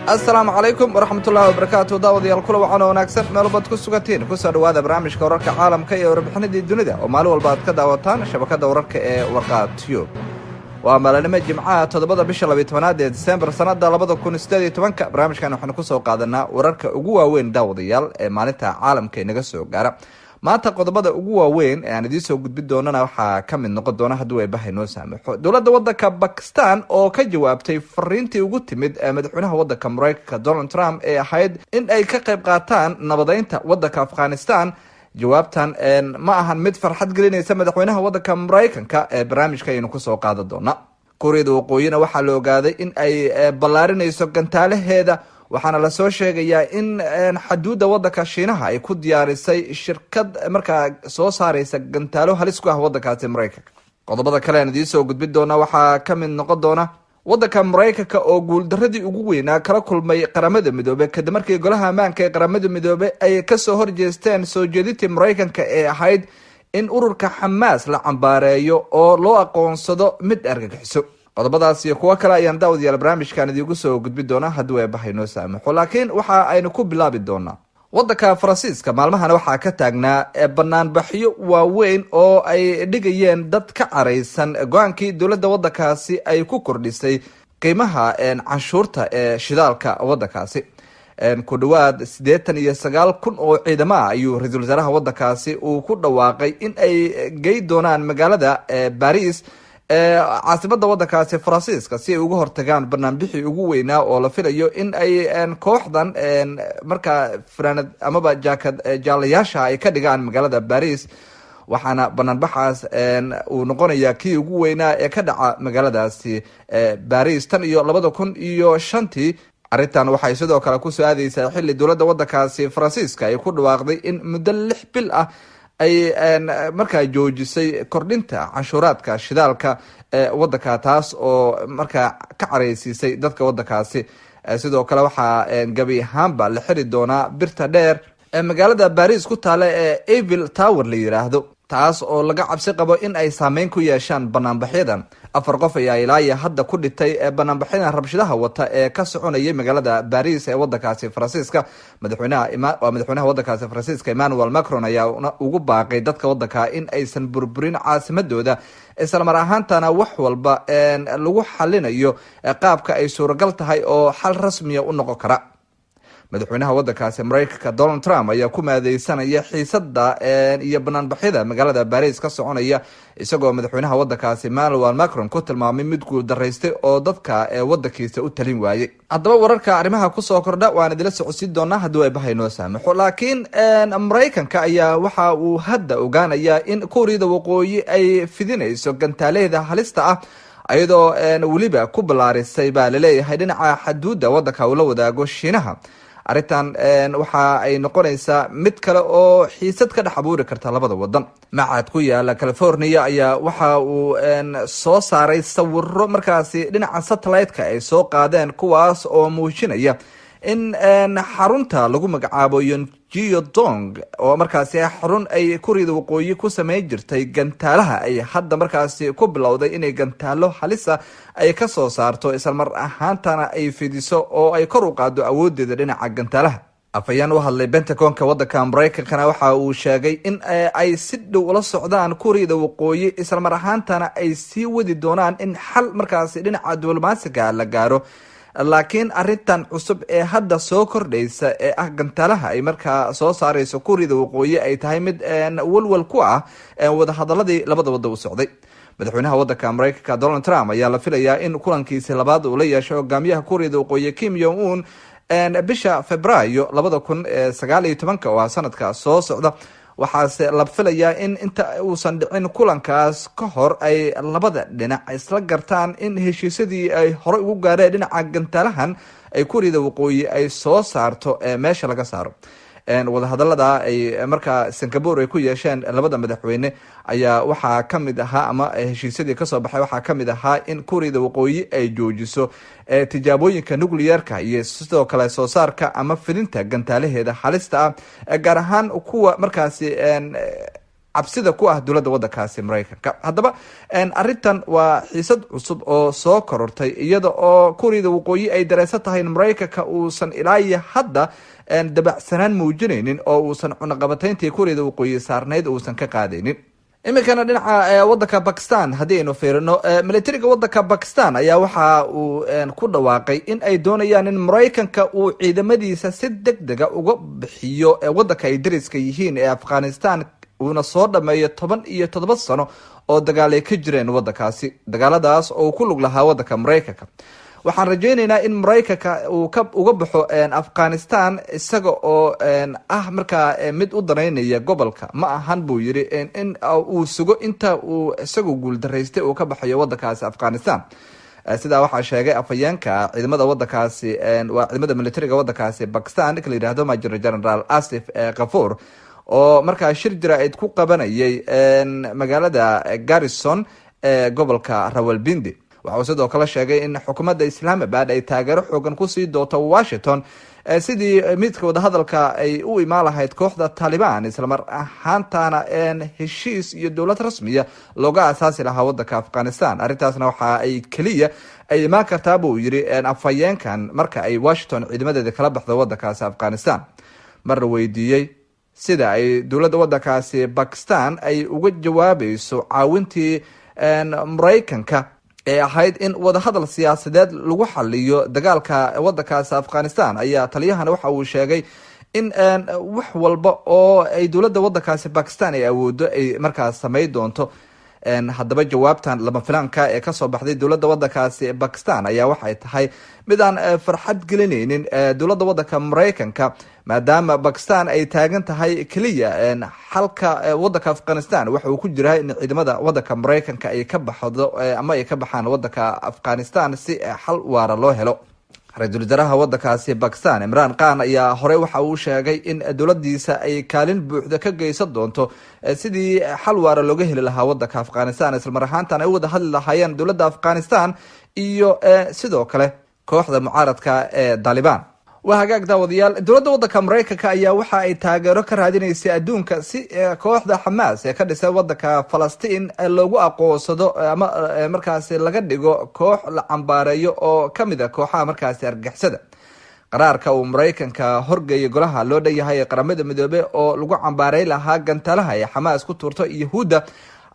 السلام عليكم ورحمة الله وبركاته. داوديال كل وعنا وناكسر مالوبات كسوغاتين كسر وهذا برامج كورك عالم كي وربحنا دي الدنيا ومالو البعض كذا وطان شبكة ورك ورقات تيوب ومالنا جمعة تضبط بشلا بيتمناد ديسمبر سنة لبض كون استدي تمنك برامج كانوا حنا كسو قادنا ورك وجوا وين داوديال مالتها عالم كي نجسو جارا maanta qodobada ugu waaweyn ee aan idin soo gudbin doonana waxa ka mid noqon doona haddii ay bahay noo saamaxo dowladda waddanka Pakistan oo ka jawaabtay fariintii ugu timid madaxweynaha waddanka Mareykanka Donald Trump ee ahayd in ay ka qayb qaataan nabadeynta waddanka Afghanistan. jawaabtan ma ahan mid farxad gelinaysa madaxweynaha waddanka Mareykanka ee barnaamijka aynu ku soo qaadan doona. Koreeda Waqooyina waxa la ogaaday in ay ballaarinayso gantaalaheeda waxaana la soo sheegayaa in xuduudda waddanka Shiinaha ay ku diyaarisay shirkad markaa soo saaraysa gantaalo halis ku ah waddankaasi Mareykanka. qodobada kale aan idin soo gudbin doona waxa ka mid noqon doona waddanka Mareykanka oo guuldaradii ugu weynaa kala kulmay qaramada midoobay kadib markii golaha ammaanka ee qaramada midoobay ay ka soo horjeesteen soo jeedintii Mareykanka ee ahayd in ururka Hamas la cambaareeyo oo loo aqoonsado mid argagixiso. qodobadaas iyo kuwa kale ayaan daawadayaal barnaamijkan idinku soo gudbin doona haddii ay bahay noo saamaxo. laakiin waxa aynu ku bilaabi doonaa waddanka Faransiiska. maalmahan waxaa ka taagnaa banaanbaxyo waaweyn oo ay dhigayeen dad ka careysan go'aankii dowladda waddankaasi ay ku kordhisay qiimaha canshuurta ee shidaalka waddankaasi. ku dhawaad 89,000 oo ciidamo ah ayuu ra'iisul wasaaraha waddankaasi uu ku dhawaaqay in ay gey doonaan magaalada Paris caasimada waddankaasi Faransiiska si ay uga hortagaan banaanbixii ugu weynaa oo la filayo in ay kooxdan markaa fanaanad amaba jaakad jaalayaasha ay ka dhigaan magaalada Paris. waxaana banaanbaxaas uu noqonayaa kii ugu weynaa ee ka dhaca magaaladaasi Paris tan iyo 2005. arrintan waxay sidoo kale ku soo aadaysaa xilli dowladda waddankaasi Faransiiska ay ku dhawaaqday in muddo 6 bil ah ay markaa joojisay kordhinta canshuuraadka shidaalka waddanka taas oo markaa ka careysiisay dadka waddankaasi. sidoo kale waxaa gabi ahaanba la xiri doonaa birta dheer ee magaalada Paris ku taala ee Eiffel Tower la yiraahdo taas oo laga cabsi qabo in ay saameyn ku yeeshaan banaanbaxyadan. 4 qof ayaa ilaa hadda ku dhintay banaanbaxyada rabshadaha wata ee ka soconayay magaalada Paris ee waddankaasi Faransiiska. madaxweynaha waddankaasi Faransiiska Emmanuel Macron ayaa ugu baaqay dadka waddanka in aysan burburin caasimadooda isla mar ahaantana wax walba lagu xalinayo qaabka ay suuragal tahay oo xal rasmi u noqon kara. madaxweynaha waddankaasi Mareykanka Donald Trump ayaa ku maadeysanaya xiisada iyo banaanbaxyada magaalada Paris ka soconaya isagoo madaxweynaha waddankaasi Emmanuel Macron ku tilmaamay mid guul dareystay oo dadka waddankiisa u talin waayay. haddaba wararka arrimaha ku soo kordha waan idila socodsiin doonaa haddii ay bahay noo saamaxo. laakiin Mareykanka ayaa waxa uu hadda ogaanayaa in Koreeda Waqooyi ay fidinayso gantaaleeda halista ah ayadoo waliba ku balaarisay baa la leeyahay dhinaca xuduudda waddanka uu la wadaago Shiinaha. arrintan waxa ay noqonaysaa mid kale oo xiisad ka dhex abuuri karta labada waddan. macad ku yaala California ayaa waxa uu soo saaray sawirro markaasi dhinaca satellite-ka ay soo qaadeen kuwaas oo muujinaya in xarunta lagu magacaabo Yongjong oo markaasi xarun ay Koreeda Waqooyi ku sameyn jirtay gantaalaha ay hadda markaasi ku bilowday inay gantaalo halisa ay ka soo saarto isla mar ahaantana ay fidiso oo ay kor u qaado awoodeeda dhinaca gantaalaha. afayaan u hadlay Pentagon-ka waddanka Mareykanka waxa uu sheegay in ay si dhow ula socdaan Koreeda Waqooyi isla mar ahaantana ay sii wadi doonaan in xal markaasi dhinaca diblomaasiga la gaaro. laakiin arrintan cusub ee hadda soo kordhaysa ee ah gantaalaha ay markaa soo saarayso Koreeda Waqooyi ay tahay mid walwal ku ah wada hadaladii labada waddan u socday. madaxweynaha waddanka Mareykanka Donald Trump ayaa la filayaa in kulankiisa labaad uu la yeesho hogaamiyaha Koreeda Waqooyi Kim Jong Un bisha Febraayo 2019 oo sanadka soo socda. waxaase la filayaa in inta uusan dhicin kulankaas ka hor ay labada dhinac isla gartaan in heshiisyadii ay hore ugu gaareen dhinaca gantaalahan ay Koreeda Waqooyi ay soo saarto meesha laga saaro. wadahadalada ay markaa Singapore ay ku yeesheen labada madaxweyne ayaa waxaa ka mid ahaa ama heshiisyadii ka soo baxay waxaa ka mid ahaa in Koreeda Waqooyi ay joojiso tijaabooyinka nuclear-ka iyo sidoo kale soo saarka ama fidinta gantaalaheeda halista ah gaar ahaan kuwa markaasi cabsida ku ah dowladda waddankaasi maraykanka. haddaba arrintan waa xiisad cusub oo soo korortay iyada oo kuuriyada waqooyi ay dareysan tahay in maraykanka uusan ilaa iyo hadda dabacsanaan muujinaynin oo uusan cunaqabatayntii kuuriyada waqooyi saarnayd uusan ka qaadaynin. iminkana dhinaca wadanka Pakistan haddii aynu fiirino, militariga wadanka Pakistan ayaa waxa uu ku dhawaaqay in ay doonayaan in maraykanka uu ciidamadiisa si degdega uga bixiyo wadanka ay dariska yihiin ee Afghanistan, uuna soo dhameeyo 17 sano oo dagaal ay ka jireen wadankaasi, dagaaladaas oo ku lug lahaa wadanka maraykanka. waxaan rajaynaynaa in maraykanka uu uga baxo Afghanistan isaga oo markaa mid u danaynaya gobolka, ma ahan buu yiri in uu sugo inta uu isagu guuldaraystay uu ka baxayo wadankaasi Afghanistan. sidaa waxaa sheegay afhayeenka ciidamada wadankaasi waa ciidamada militariga wadankaasi Pakistan ninka la yiraahdo Major General Asif Ghafoor oo markaa shir jaraa'id ku qabanayay magaalada Garrison ee gobolka Rawalpindi. waxa uu sidoo kale sheegay in xukuumadda Islamabad ay taageero xoogan ku sii doonto Washington sidii midka wada hadalka ay u imaan lahayd kooxda Taliban, isla mar ahaantaana heshiis iyo dowlad rasmiya looga asaasi lahaa wadanka Afghanistan. arrintaasna waxa ay kaliya ay imaan kartaa buu yiri afhayeenkan marka ay Washington ciidamadeeda kala baxdo wadankaasi Afghanistan. mar weydiiyey sida ay dowladda wadankaasi Pakistan ay uga jawaabayso caawintii maraykanka ee ahayd in wada hadal siyaasadeed lagu xaliyo dagaalka wadankaasi Afghanistan, ayaa taliyahana waxa uu sheegay in wax walba oo ay dowladda wadankaasi Pakistan ay awoodo ay markaas sameey doonto. haddaba jawaabtan lama filaanka ee kasoo baxday dowladda wadankaasi Pakistan ayaa waxay tahay mid aan farxad gelinaynin dowladda wadanka maraykanka, maadaama Pakistan ay taagan tahay kaliya xalka wadanka Afghanistan waxa uu ku jiraa in ciidamada wadanka maraykanka ay ka baxdo ama ay ka baxaan wadanka Afghanistan si xal waara loo helo. ra-iisul wasaaraha wadankaasi Pakistan Imran Khan ayaa horey waxa uu sheegay in dowladiisa ay kaalin buuxda ka geysan doonto sidii xal waara looga heli lahaa wadanka Afghanistan, isla mar ahaantan ay wada hadli lahaayeen dowladda Afghanistan iyo sidoo kale kooxda mucaaradka ee Taliban. waa hagaag daawadayaal, dowladda wadanka maraykanka ayaa waxa ay taageero ka raadinaysay adduunka si kooxda Hamas ee ka dhisay wadanka Falastiin loogu aqoonsado ama markaasi laga dhigo koox la cambaareeyo oo kamid ah kooxaha markaasi argagixisada. qaraarka uu maraykanka horgeeyay golaha loo dhayahay qaramada midoobay oo lagu cambaaray lahaa gantaalaha ay Hamas ku tuurto Yahuuda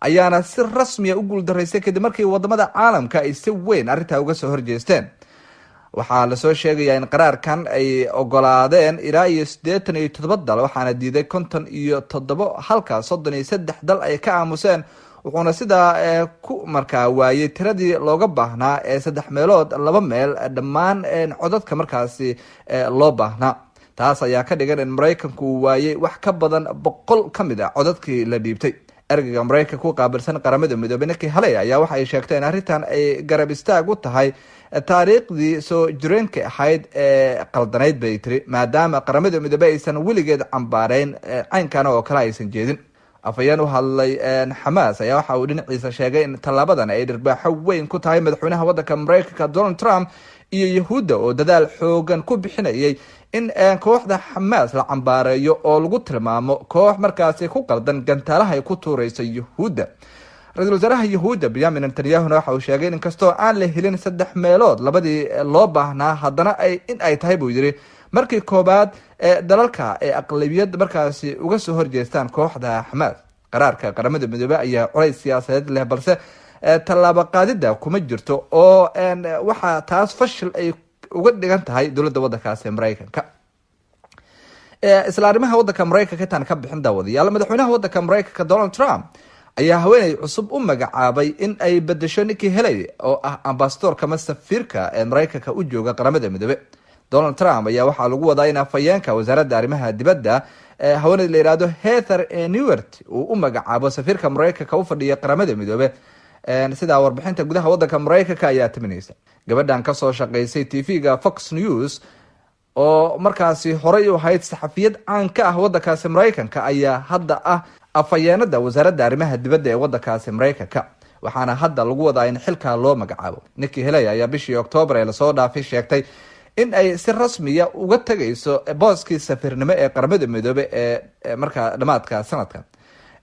ayaana si rasmi ah u guuldaraysay kadib markii wadamada caalamka ay si weyn arrinta uga soo horjeesteen. waxaa lasoo sheegayaa in qaraarkan ay ogolaadeen ilaa iyo 87 dal, waxaana diiday 57 halka 33 dal ay ka aamuseen, wuxuuna sidaa ku markaa waayay tiradii looga baahnaa ee 3 meelood 2 meel dhammaan codadka markaasi loo baahnaa. taas ayaa ka dhigan in maraykanku uu waayay wax ka badan 100 ka mid ah codadkii la dhiibtay. ergeyga maraykanka ku qaabilsan qaramada midoobay Nikki Haley ayaa waxa ay sheegtay in arrintan ay garab istaag u tahay taariikhdii soo jireenka ahayd ee qaldanayd bay tiri, maadaama qaramada midoobay aysan weligeed cambaareyn caynkan oo kale aysan jeedin. afhayeen u hadlay Hamas ayaa waxa uu dhinaciisa sheegay in tallaabadan ay dhirbaaxo weyn ku tahay madaxweynaha wadanka maraykanka Donald Trump iyo Yahuuda oo dadaal xoogan ku bixinayay in kooxda Hamas la cambaareeyo oo lagu tilmaamo koox markaasi ku qaldan gantaalaha ay ku tuurayso Yahuuda. ra-iisul wasaaraha Yahuuda Benjamin Netanyahu waxa uu sheegay in kastoo aan la helin 3 meelood labadii loo baahnaa, haddana ay tahay buu yiri markii koobaad dalalka ee aqlabiyad markaasi uga soo horjeestaan kooxda Hamas. qaraarka qaramada midoobay ayaa culays siyaasadeed leh, balse tallaabo qaadida kuma jirto oo waxa taas fashil ay uga dhigan tahay dowladda wadankaasi maraykanka. isla arrimaha wadanka maraykanka tan ka bixin daawadayaal, madaxweynaha wadanka maraykanka Donald Trump ayaa haweeney cusub u magacaabay in ay bedesho Nikki Haley oo ah ambassadorka ama safiirka ee maraykanka u jooga qaramada midoobay. Donald Trump ayaa waxaa lagu wadaa in afhayeenka wasaaradda arrimaha dibadda haweeney la yiraahdo Heather Nauert uu u magacaabo safiirka maraykanka u fadhiya qaramada midoobay. sida warbixinta gudaha wadanka maraykanka ayaa timinaysa. gabadhan ka soo shaqeysay TV-ga Fox News oo markaasi horey u ahayd saxafiyad caan ka ah wadankaasi maraykanka ayaa hadda ah afhayeenada wasaaradda arrimaha dibadda ee wadankaasi maraykanka, waxaana hadda lagu wadaa in xilka loo magacaabo. Nikki Haley ayaa bishii Oktoobar ee lasoo dhaafay sheegtay in ay si rasmiya uga tagayso booskii safiirnimo ee qaramada midoobay ee markaa dhamaadka sanadkan.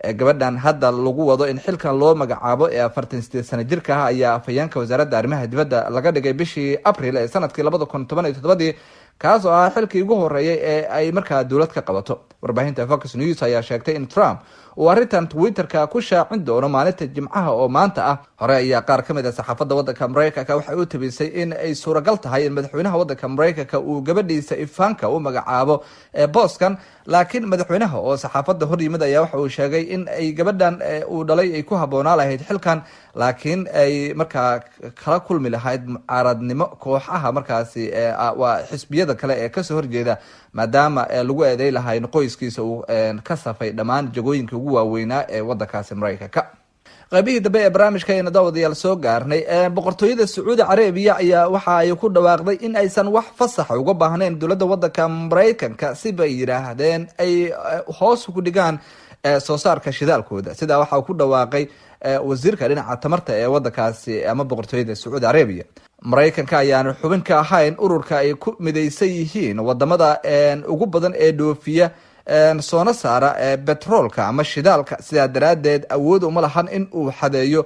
gabadhan hadda lagu wado in xilkan loo magacaabo ee 48 sano jirka ah ayaa afhayeenka wasaaradda arrimaha dibadda laga dhigay bishii April ee sanadkii 2017 kaas oo ah xilkii ugu horeeyay ee ay markaa dowlad ka qabato. warbaahinta Fox News ayaa sheegtay in Trump uu arrintan Twitterka ku shaacin doono maalinta Jimcaha oo maanta ah. hore ayaa qaar ka mid ah saxaafadda waddanka Mareykanka waxay u tabisay in ay suuragal tahay in madaxweynaha waddanka Mareykanka uu gabadhiisa Ivanka u magacaabo booskan, laakiin madaxweynaha oo saxaafadda hor yimid ayaa waxa uu sheegay in ay gabadhan uu dhalay ay ku habboonaa lahayd xilkan, laakiin ay markaa kala kulmi lahayd mucaaradnimo kooxaha markaasi waa xisbiyada kale ee kasoo horjeeda, maadaama lagu eeday lahayn qoyskiisa uu ka safay dhammaan jagooyinka ugu waaweynaa ee waddankaasi Mareykanka. qaybihii dambe ee barnaamijka ayna daawadayaal soo gaarnay. boqortooyada Sacuudi Carabiya ayaa waxa ay ku dhawaaqday in aysan wax fasax uga baahnayn dowladda waddanka Mareykanka si bay yiraahdeen ay hoos ugu dhigaan soo saarka shidaalkooda. sidaa waxaa ku dhawaaqay wasiirka dhinaca tamarta ee waddankaasi ama boqortooyada Sacuudi Carabiya. Mareykanka ayaan xubin ka ahayn ururka ay ku midaysan yihiin wadamada ugu badan ee dhoofiya soona saara petroolka ama shidaalka, sidaa daraadeed awood uma lahan in uu xadeeyo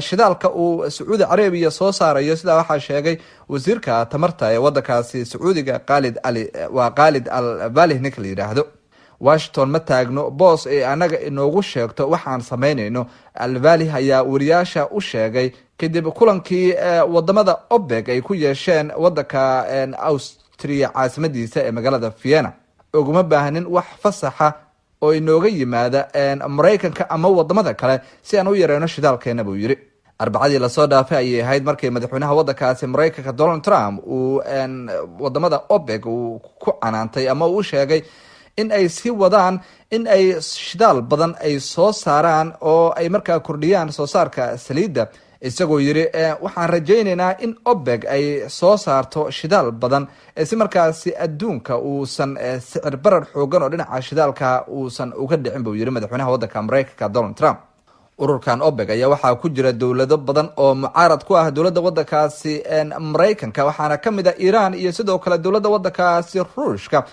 shidaalka uu Sacuudi Carabiya soo saarayo. sidaa waxaa sheegay wasiirka tamarta ee waddankaasi Sacuudiga Khalid al-Balih ninka la yiraahdo. Washington ma taagno boos ee anaga inoogu sheegto waxaan sameynayno, al-Balih ayaa wariyaasha u sheegay kadib kulankii wadamada OPEC ay ku yeesheen waddanka Austria caasimadiisa ee magaalada Vienna. uguma baahnin wax fasaxa oo inooga yimaada Mareykanka ama wadamada kale si aan u yareyno shidaalkeena buu yiri. arbacadii lasoo dhaafay ayay ahayd markii madaxweynaha waddankaasi Mareykanka Donald Trump uu wadamada OPEC uu ku canaantay ama uu sheegay in ay sii wadaan in ay shidaal badan ay soo saaraan oo ay markaa kordhiyaan soo saarka saliidda, isagoo yiri waxaan rajaynaynaa in OPEC ay soo saarto shidaal badan si markaasi adduunka uusan sicir barar xoogan oo dhinaca shidaalka uusan uga dhicin buu yiri madaxweynaha waddanka Mareykanka Donald Trump. ururkan OPEC ayaa waxaa ku jira dowlado badan oo mucaarad ku ah dowladda waddankaasi Mareykanka, waxaana ka mid ah Iran iyo sidoo kale dowladda waddankaasi Ruushka,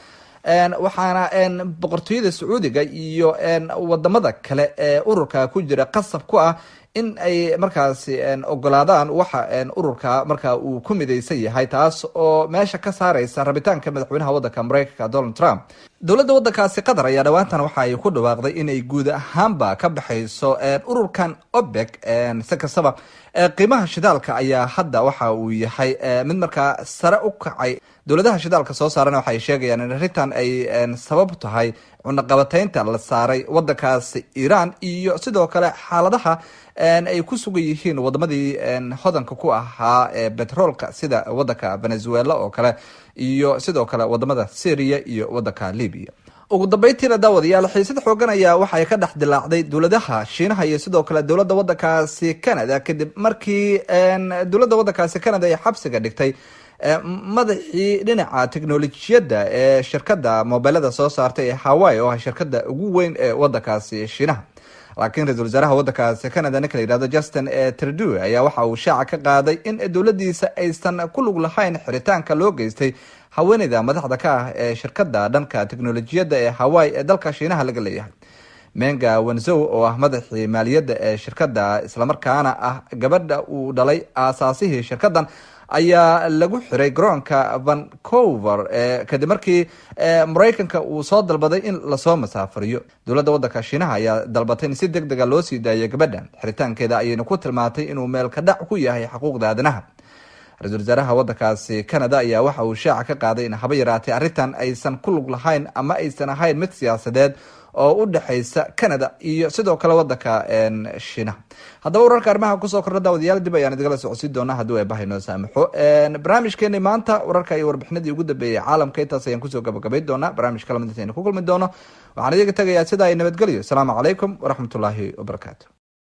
waxaana boqortooyada Sacuudiga iyo wadamada kale ee ururka ku jira qasab ku ah in ay markaasi ogolaadaan waxa ururka markaa uu ku midaysan yahay, taas oo meesha ka saaraysa rabitaanka madaxweynaha waddanka Mareykanka Donald Trump. dowladda waddankaasi Qatar ayaa dhawaantan waxa ay ku dhawaaqday inay guud ahaanba ka baxayso ururkan OPEC. si kastaba qiimaha shidaalka ayaa hadda waxa uu yahay mid markaa sare u kacay. dowladaha shidaalka soo saarana waxay sheegayaan in arrintan ay sabab tahay cunaqabataynta la saaray waddankaasi Iran iyo sidoo kale xaaladaha ay ku sugan yihiin wadamadii hodanka ku ahaa petroolka sida waddanka Venezuela oo kale iyo sidoo kale wadamada Syria iyo waddanka Libya. ugu dambeyntiina daawadayaal xiisad xoogan ayaa waxay ka dhex dilaacday dowladaha Shiinaha iyo sidoo kale dowladda waddankaasi Canada kadib markii dowladda waddankaasi Canada ay xabsiga dhigtay madaxii dhinaca teknolojiyadda ee shirkadda mobilada soo saartay ee Huawei oo ah shirkadda ugu weyn ee waddankaasi Shiinaha. laakiin ra-iisul wasaaraha waddankaasi Canada ninka la yiraahdo Justin Trudeau ayaa waxa uu shaaca ka qaaday in dowladiisa aysan ku lug lahayn xiritaanka loo geystay haweeneyda madaxda ka ah ee shirkadda dhanka teknolojiyadda ee Huawei ee dalka Shiinaha laga leeyahay. Menga Wanzhou oo ah madaxii maaliyadda ee shirkadda islamarkaana ah gabadha uu dhalay aasaasihii shirkaddan ayaa lagu xiray garoonka Vancouver kadib markii Mareykanka uu soo dalbaday in lasoo masaafuriyo. dowladda waddanka Shiinaha ayaa dalbatay in si degdeg ah loo sii daayo gabadhan. xiritaankeeda ayayna ku tilmaantay inuu meel ka dhac ku yahay xuquuqda aadanaha. ra-iisul wasaaraha waddankaasi Canada ayaa waxa uu shaaca ka qaaday in haba yaraatee arrintan aysan ku lug lahayn ama aysan ahayn mid siyaasadeed oo u dhaxaysa Canada iyo sidoo kale waddanka Shiinaha. haddaba wararka arrimaha kusoo kordha daawadayaal dib ayaan idinla socodsiin doonaa haddii ay bahaynoo saamaxo. barnaamijkeeni maanta wararka iyo warbixinadii ugu dambeeyay caalamka intaas ayaan kusoo gabagabayn doonaa. barnaamij kala mid aynu ku kulmi doono. waxaan idiga tagayaa sida ay nabadgelyo. asalaamu calaykum waraxmatullaahi wabarakaatu.